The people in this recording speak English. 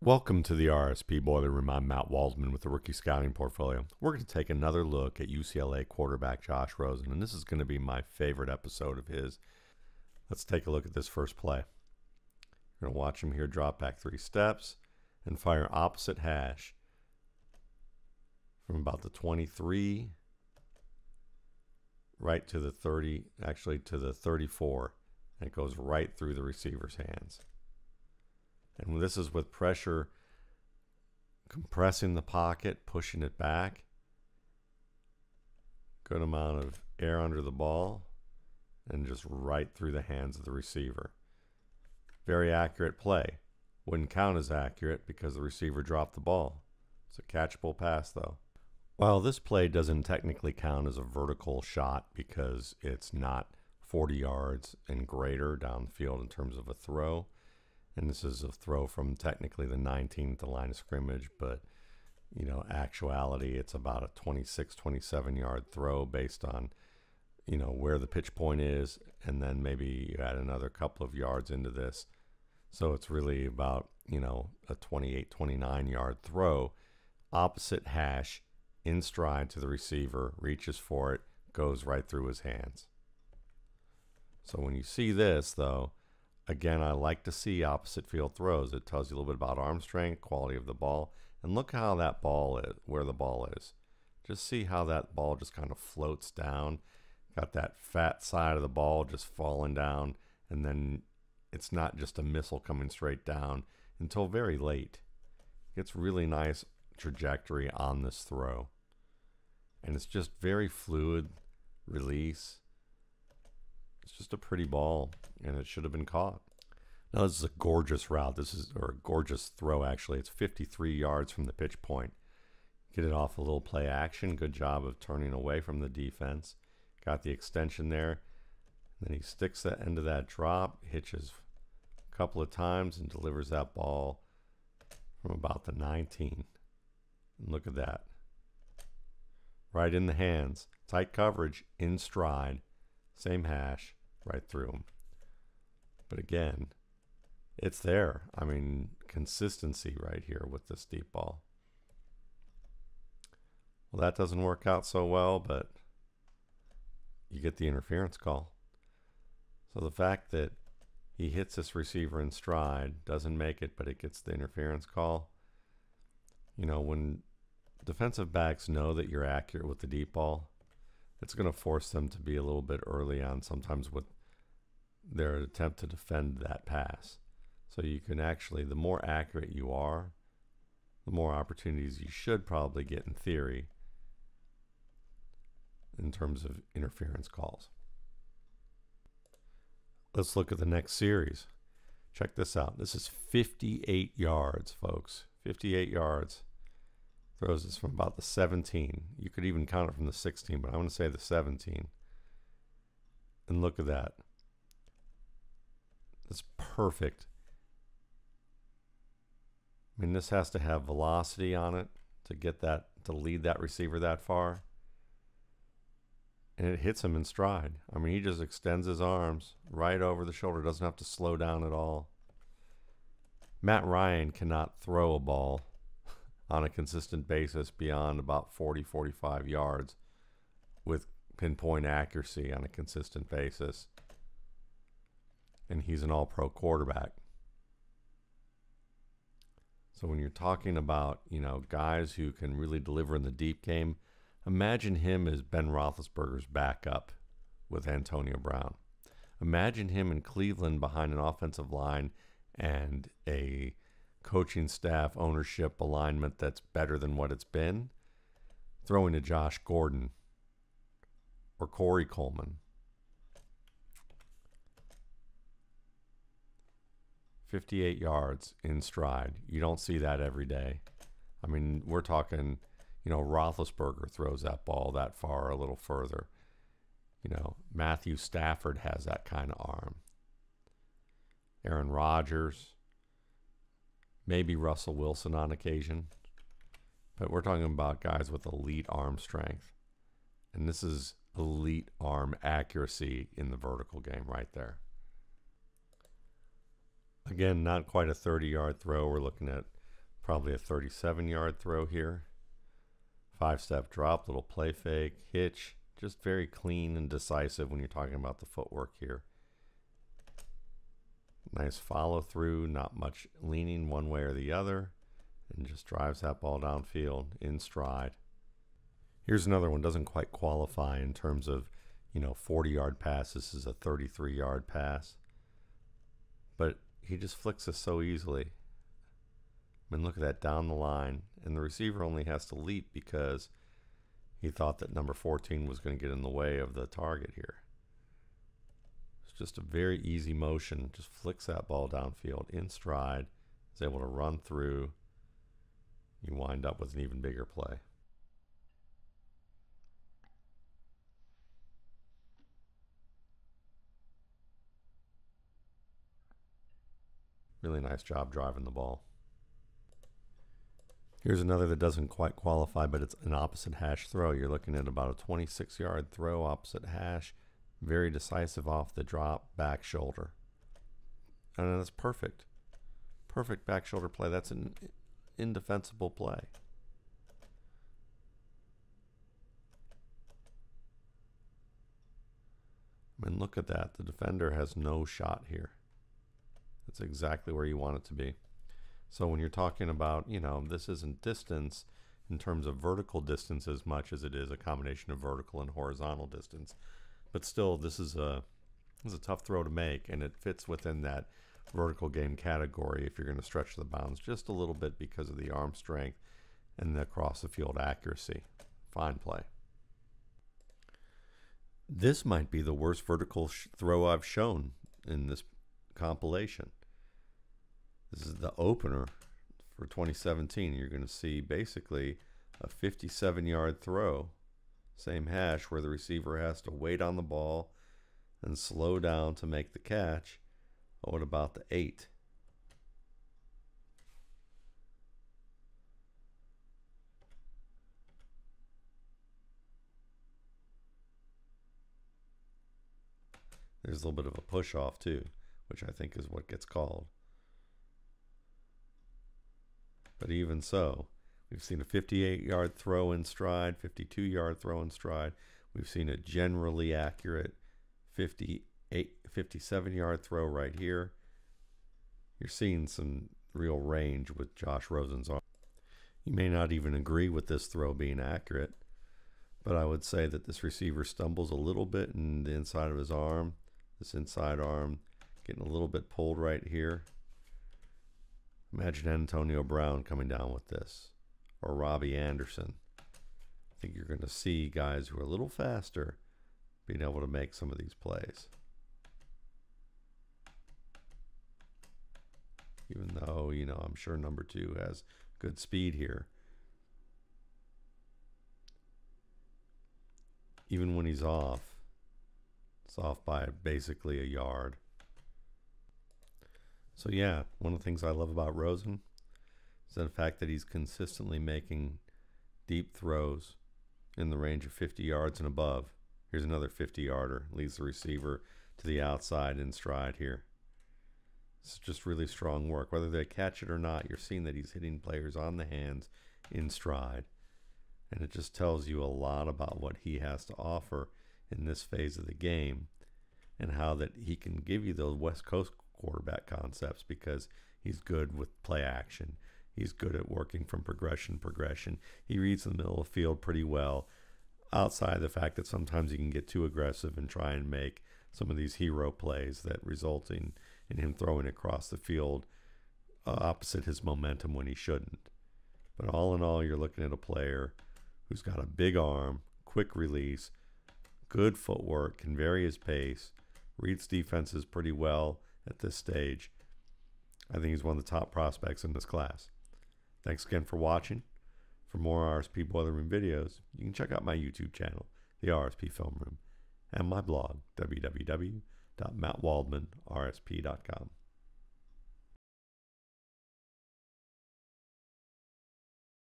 Welcome to the RSP Boiler Room. I'm Matt Waldman with the Rookie Scouting Portfolio. We're going to take another look at UCLA quarterback Josh Rosen, and this is going to be my favorite episode of his. Let's take a look at this first play. You're going to watch him here drop back 3 steps and fire opposite hash from about the 23 right to the 30, actually to the 34, and it goes right through the receiver's hands. And this is with pressure compressing the pocket, pushing it back. Good amount of air under the ball and just right through the hands of the receiver. Very accurate play. Wouldn't count as accurate because the receiver dropped the ball. It's a catchable pass though. While this play doesn't technically count as a vertical shot because it's not 40 yards and greater down the field in terms of a throw, and this is a throw from technically the 19th, the line of scrimmage, but actuality, it's about a 26, 27 yard throw based on, where the pitch point is, and then maybe you add another couple of yards into this. So it's really about, a 28, 29 yard throw, opposite hash, in stride to the receiver, reaches for it, goes right through his hands. So when you see this, though, again, I like to see opposite field throws. It tells you a little bit about arm strength, quality of the ball, and look how that ball is, where the ball is. Just see how that ball just kind of floats down. Got that fat side of the ball just falling down, and then it's not just a missile coming straight down until very late. It's really nice trajectory on this throw, and it's just very fluid release. It's just a pretty ball, and it should have been caught. Now this is a gorgeous route. Or a gorgeous throw actually. It's 53 yards from the pitch point. Get it off a little play action. Good job of turning away from the defense. Got the extension there. Then he sticks the end of that drop, hitches a couple of times, and delivers that ball from about the 19. And look at that. Right in the hands. Tight coverage, in stride. Same hash, right through him. But again, it's there. I mean, consistency right here with this deep ball. Well, that doesn't work out so well, but you get the interference call. So the fact that he hits this receiver in stride, doesn't make it, but it gets the interference call. When defensive backs know that you're accurate with the deep ball, it's going to force them to be a little bit early on, sometimes with their attempt to defend that pass. So you can actually, the more accurate you are, the more opportunities you should probably get in theory in terms of interference calls. Let's look at the next series. Check this out. This is 58 yards, folks. 58 yards. Throws this from about the 17. You could even count it from the 16, but I'm going to say the 17. And look at that. That's perfect. I mean, this has to have velocity on it to get that, to lead that receiver that far. And it hits him in stride. I mean, he just extends his arms right over the shoulder. Doesn't have to slow down at all. Matt Ryan cannot throw a ball on a consistent basis beyond about 40, 45 yards with pinpoint accuracy on a consistent basis. And he's an all-pro quarterback. So when you're talking about, guys who can really deliver in the deep game, imagine him as Ben Roethlisberger's backup with Antonio Brown. Imagine him in Cleveland behind an offensive line and a coaching staff ownership alignment that's better than what it's been, throwing to Josh Gordon or Corey Coleman. 58 yards in stride. You don't see that every day. I mean, we're talking, Roethlisberger throws that ball that far, a little further. Matthew Stafford has that kind of arm. Aaron Rodgers, maybe Russell Wilson on occasion. But we're talking about guys with elite arm strength. And this is elite arm accuracy in the vertical game right there. Again, not quite a 30-yard throw. We're looking at Probably a 37-yard throw here. 5-step drop, little play fake, hitch. Just very clean and decisive when you're talking about the footwork here. Nice follow through, not much leaning one way or the other, and just drives that ball downfield in stride. Here's another one, doesn't quite qualify in terms of, 40-yard pass. This is a 33-yard pass. But he just flicks us so easily. I mean, look at that down the line. And the receiver only has to leap because he thought that number 14 was going to get in the way of the target here. It's just a very easy motion. Just flicks that ball downfield in stride. Is able to run through. You wind up with an even bigger play. Really nice job driving the ball. Here's another that doesn't quite qualify, but it's an opposite hash throw. You're looking at about a 26-yard throw, opposite hash. Very decisive off the drop, back shoulder. And that's perfect. Perfect back shoulder play. That's an indefensible play. I mean, look at that. The defender has no shot here. That's exactly where you want it to be. So when you're talking about, this isn't distance in terms of vertical distance as much as it is a combination of vertical and horizontal distance. But still, this is a tough throw to make, and it fits within that vertical game category if you're going to stretch the bounds just a little bit because of the arm strength and the across the field accuracy. Fine play. This might be the worst vertical throw I've shown in this compilation. This is the opener for 2017. You're going to see basically a 57-yard throw, same hash, where the receiver has to wait on the ball and slow down to make the catch. Oh, what about the 8? There's a little bit of a push off too, which I think is what gets called. But even so, we've seen a 58-yard throw in stride, 52-yard throw in stride. We've seen a generally accurate 57-yard throw right here. You're seeing some real range with Josh Rosen's arm. You may not even agree with this throw being accurate, but I would say that this receiver stumbles a little bit in the inside of his arm, this inside arm getting a little bit pulled right here. Imagine Antonio Brown coming down with this, or Robbie Anderson. I think you're going to see guys who are a little faster being able to make some of these plays. Even though, I'm sure number 2 has good speed here. Even when he's off, it's off by basically a yard. So yeah, one of the things I love about Rosen is the fact that he's consistently making deep throws in the range of 50 yards and above. Here's another 50-yarder, leads the receiver to the outside in stride here. It's just really strong work. Whether they catch it or not, you're seeing that he's hitting players on the hands in stride. And it just tells you a lot about what he has to offer in this phase of the game and how that he can give you those West Coast quarterback concepts because he's good with play action. He's good at working from progression. He reads the middle of the field pretty well, outside the fact that sometimes he can get too aggressive and try and make some of these hero plays that result in him throwing across the field opposite his momentum when he shouldn't. But all in all, you're looking at a player who's got a big arm, quick release, good footwork, can vary his pace, reads defenses pretty well at this stage. I think he's one of the top prospects in this class. Thanks again for watching. For more RSP Boiler Room videos, you can check out my YouTube channel, the RSP Film Room, and my blog, www.mattwaldmanrsp.com.